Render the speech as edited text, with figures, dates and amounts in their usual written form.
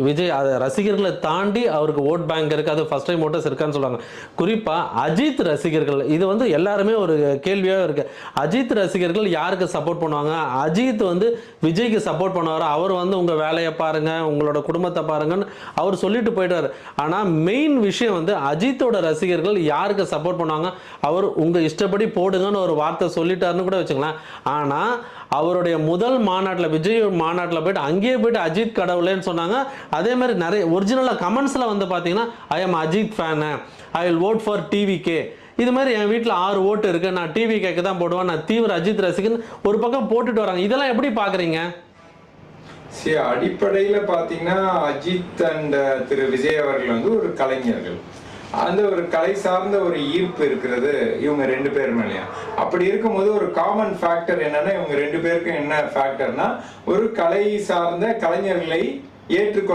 விஜய் ரசிகர்களை தாண்டி அவருக்கு ஓட் பேங்க் இருக்குது, அது ஃபர்ஸ்ட் டைம் ஓட்டர்ஸ் இருக்கான்னு சொல்கிறாங்க. குறிப்பாக அஜித் ரசிகர்கள், இது வந்து எல்லாருமே ஒரு கேள்வியாக இருக்குது. அஜித் ரசிகர்கள் யாருக்கு சப்போர்ட் பண்ணுவாங்க? அஜித் வந்து விஜய்க்கு சப்போர்ட் பண்ணுவார். அவர் வந்து உங்கள் வேலையை பாருங்கள், உங்களோட குடும்பத்தை பாருங்கன்னு அவர் சொல்லிட்டு போயிட்டார். ஆனால் மெயின் விஷயம் வந்து அஜித்தோட ரசிகர்கள் யாருக்கு சப்போர்ட் பண்ணுவாங்க? அவர் உங்கள் இஷ்டப்படி போடுங்கன்னு ஒரு வார்த்தை சொல்லிட்டாருன்னு கூட வச்சுக்கலாம். ஆனால் அவருடைய முதல் மாநாட்டில், விஜய் மாநாட்டில் போயிட்டு அங்கேயே போயிட்டு அஜித் கடவுளேன்னு சொன்னாங்க. அதே மாதிரி நிறைய ஒரிஜினலாக கமெண்ட்ஸில் வந்து பார்த்தீங்கன்னா, I am Ajith fan, I will vote for TVK. இது மாதிரி என் வீட்டில் 6 ஓட்டு இருக்கு, நான் டிவிகேக்கு தான் போடுவேன், நான் தீவிர அஜித் ரசிகன் ஒரு பக்கம் போட்டுட்டு வராங்க. இதெல்லாம் எப்படி பார்க்குறீங்க? சரி, அடிப்படையில் பார்த்தீங்கன்னா அஜித் அண்ட் திரு விஜய் அவர்கள் வந்து ஒரு கலைஞர்கள். அந்த ஒரு கலை சார்ந்த ஒரு ஈர்ப்பு இருக்கிறது இவங்க 2 பேர் மேலேயா. அப்படி இருக்கும்போது ஒரு காமன் ஃபேக்டர் என்னன்னா, இவங்க 2 பேருக்கும் என்ன ஃபேக்டர்னா, ஒரு கலை சார்ந்த கலைஞர்களை ஏற்றுக்கொள்ள